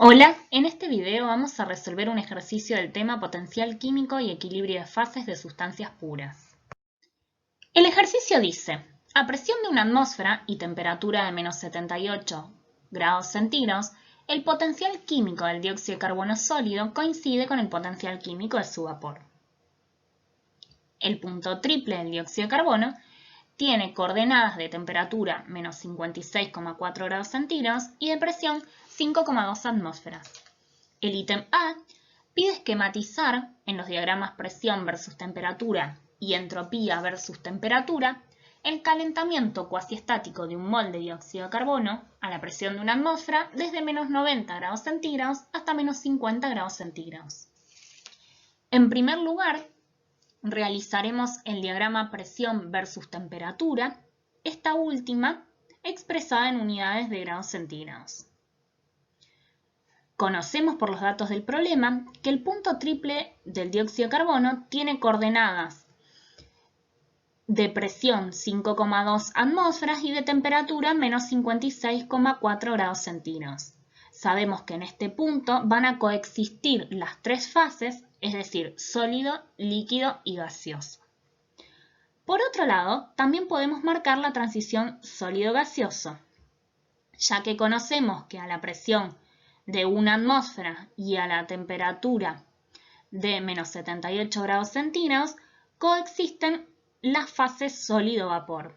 Hola, en este video vamos a resolver un ejercicio del tema potencial químico y equilibrio de fases de sustancias puras. El ejercicio dice, a presión de una atmósfera y temperatura de menos 78 grados centígrados, el potencial químico del dióxido de carbono sólido coincide con el potencial químico de su vapor. El punto triple del dióxido de carbono tiene coordenadas de temperatura menos 56,4 grados centígrados y de presión 5,2 atmósferas. El ítem A pide esquematizar en los diagramas presión versus temperatura y entropía versus temperatura el calentamiento cuasiestático de un mol de dióxido de carbono a la presión de una atmósfera desde menos 90 grados centígrados hasta menos 50 grados centígrados. En primer lugar, realizaremos el diagrama presión versus temperatura, esta última expresada en unidades de grados centígrados. Conocemos por los datos del problema que el punto triple del dióxido de carbono tiene coordenadas de presión 5,2 atmósferas y de temperatura menos 56,4 grados centígrados. Sabemos que en este punto van a coexistir las tres fases, es decir, sólido, líquido y gaseoso. Por otro lado, también podemos marcar la transición sólido-gaseoso, ya que conocemos que a la presión de una atmósfera y a la temperatura de menos 78 grados centígrados coexisten las fases sólido-vapor.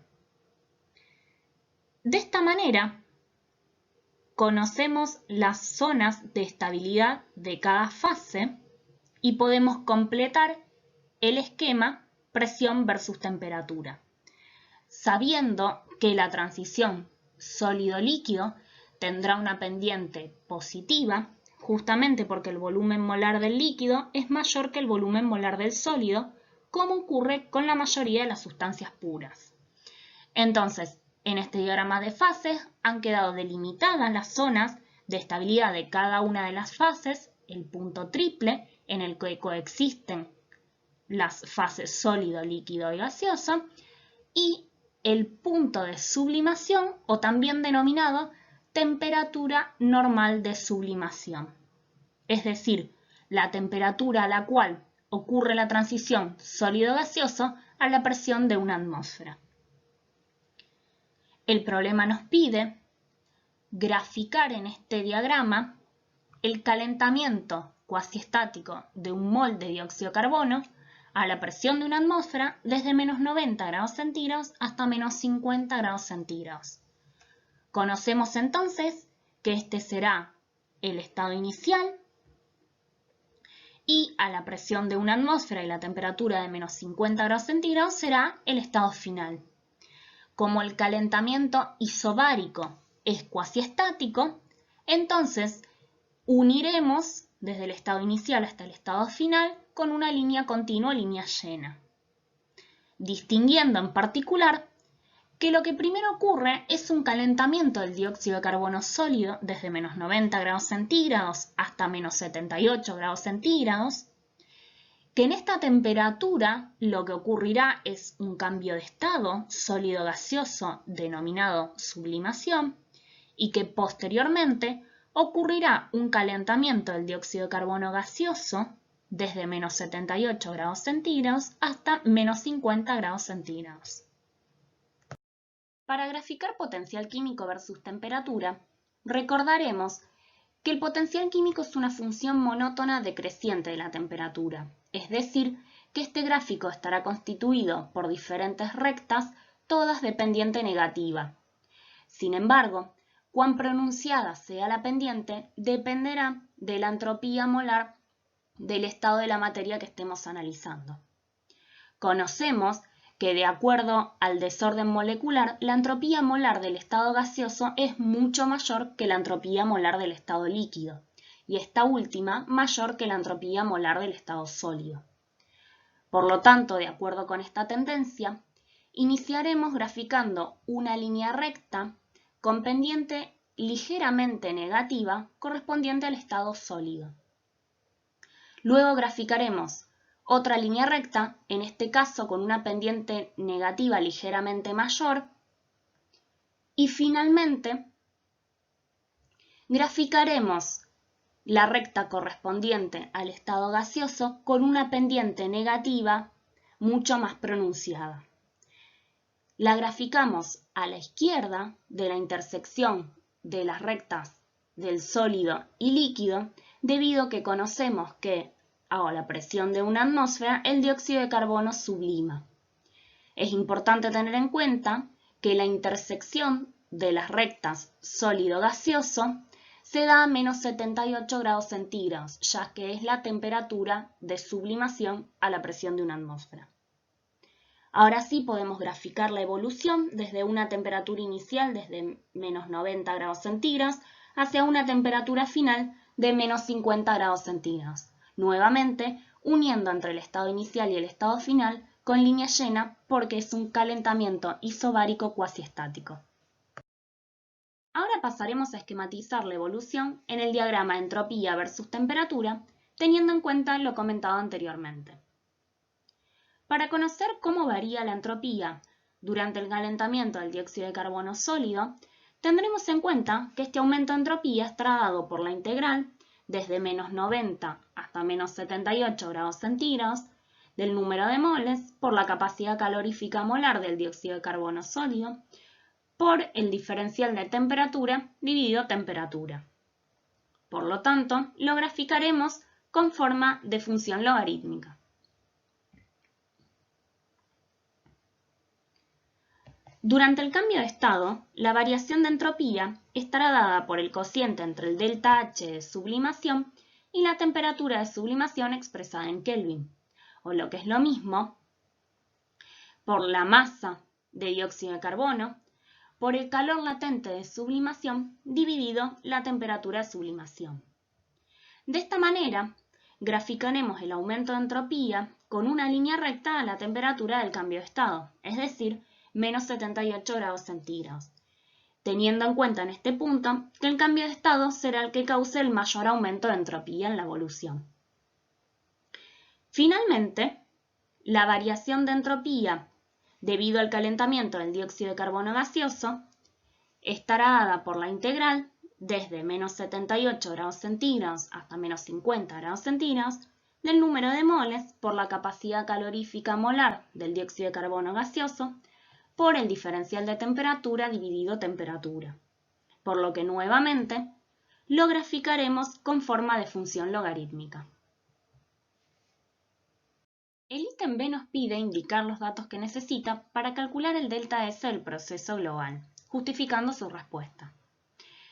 De esta manera, conocemos las zonas de estabilidad de cada fase y podemos completar el esquema presión versus temperatura, sabiendo que la transición sólido-líquido tendrá una pendiente positiva, justamente porque el volumen molar del líquido es mayor que el volumen molar del sólido, como ocurre con la mayoría de las sustancias puras. Entonces, en este diagrama de fases han quedado delimitadas las zonas de estabilidad de cada una de las fases, el punto triple en el que coexisten las fases sólido, líquido y gaseoso, y el punto de sublimación, o también denominado temperatura normal de sublimación, es decir, la temperatura a la cual ocurre la transición sólido-gaseoso a la presión de una atmósfera. El problema nos pide graficar en este diagrama el calentamiento cuasiestático de un mol de dióxido de carbono a la presión de una atmósfera desde menos 90 grados centígrados hasta menos 50 grados centígrados. Conocemos entonces que este será el estado inicial y a la presión de una atmósfera y la temperatura de menos 50 grados centígrados será el estado final. Como el calentamiento isobárico es cuasiestático, entonces uniremos desde el estado inicial hasta el estado final con una línea continua o línea llena, distinguiendo en particular que lo que primero ocurre es un calentamiento del dióxido de carbono sólido desde menos 90 grados centígrados hasta menos 78 grados centígrados, que en esta temperatura lo que ocurrirá es un cambio de estado sólido-gaseoso denominado sublimación y que posteriormente ocurrirá un calentamiento del dióxido de carbono gaseoso desde menos 78 grados centígrados hasta menos 50 grados centígrados. Para graficar potencial químico versus temperatura, recordaremos que el potencial químico es una función monótona decreciente de la temperatura, es decir, que este gráfico estará constituido por diferentes rectas, todas de pendiente negativa. Sin embargo, cuán pronunciada sea la pendiente dependerá de la entropía molar del estado de la materia que estemos analizando. Conocemos que de acuerdo al desorden molecular, la entropía molar del estado gaseoso es mucho mayor que la entropía molar del estado líquido, y esta última mayor que la entropía molar del estado sólido. Por lo tanto, de acuerdo con esta tendencia, iniciaremos graficando una línea recta con pendiente ligeramente negativa correspondiente al estado sólido. Luego graficaremos otra línea recta, en este caso con una pendiente negativa ligeramente mayor, y finalmente graficaremos la recta correspondiente al estado gaseoso con una pendiente negativa mucho más pronunciada. La graficamos a la izquierda de la intersección de las rectas del sólido y líquido, debido a que conocemos que a la presión de una atmósfera el dióxido de carbono sublima. Es importante tener en cuenta que la intersección de las rectas sólido-gaseoso se da a menos 78 grados centígrados, ya que es la temperatura de sublimación a la presión de una atmósfera. Ahora sí podemos graficar la evolución desde una temperatura inicial desde menos 90 grados centígrados hacia una temperatura final de menos 50 grados centígrados, nuevamente uniendo entre el estado inicial y el estado final con línea llena porque es un calentamiento isobárico cuasi estático. Ahora pasaremos a esquematizar la evolución en el diagrama entropía versus temperatura, teniendo en cuenta lo comentado anteriormente. Para conocer cómo varía la entropía durante el calentamiento del dióxido de carbono sólido, tendremos en cuenta que este aumento de entropía estará dado por la integral desde menos 90 hasta menos 78 grados centígrados del número de moles por la capacidad calorífica molar del dióxido de carbono sólido por el diferencial de temperatura dividido temperatura. Por lo tanto, lo graficaremos con forma de función logarítmica. Durante el cambio de estado, la variación de entropía estará dada por el cociente entre el delta H de sublimación y la temperatura de sublimación expresada en Kelvin, o lo que es lo mismo, por la masa de dióxido de carbono, por el calor latente de sublimación dividido la temperatura de sublimación. De esta manera, graficaremos el aumento de entropía con una línea recta a la temperatura del cambio de estado, es decir, menos 78 grados centígrados, teniendo en cuenta en este punto que el cambio de estado será el que cause el mayor aumento de entropía en la evolución. Finalmente, la variación de entropía debido al calentamiento del dióxido de carbono gaseoso estará dada por la integral desde menos 78 grados centígrados hasta menos 50 grados centígrados del número de moles por la capacidad calorífica molar del dióxido de carbono gaseoso por el diferencial de temperatura dividido temperatura, por lo que nuevamente lo graficaremos con forma de función logarítmica. El ítem B nos pide indicar los datos que necesita para calcular el delta S del proceso global, justificando su respuesta.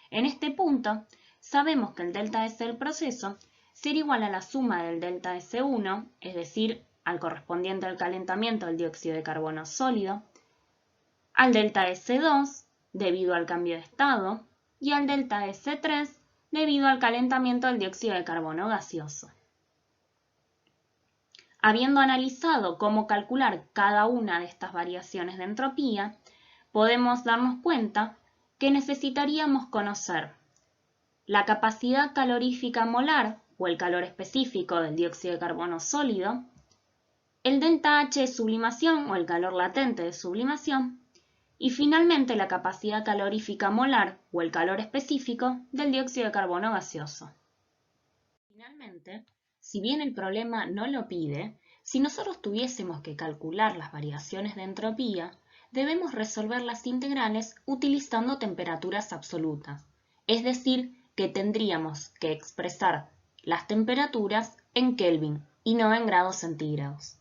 En este punto, sabemos que el delta S del proceso será igual a la suma del delta S1, es decir, al correspondiente al calentamiento del dióxido de carbono sólido, al delta S2 debido al cambio de estado y al delta S3 debido al calentamiento del dióxido de carbono gaseoso. Habiendo analizado cómo calcular cada una de estas variaciones de entropía, podemos darnos cuenta que necesitaríamos conocer la capacidad calorífica molar o el calor específico del dióxido de carbono sólido, el delta H de sublimación o el calor latente de sublimación, y finalmente la capacidad calorífica molar o el calor específico del dióxido de carbono gaseoso. Finalmente, si bien el problema no lo pide, si nosotros tuviésemos que calcular las variaciones de entropía, debemos resolver las integrales utilizando temperaturas absolutas, es decir, que tendríamos que expresar las temperaturas en Kelvin y no en grados centígrados.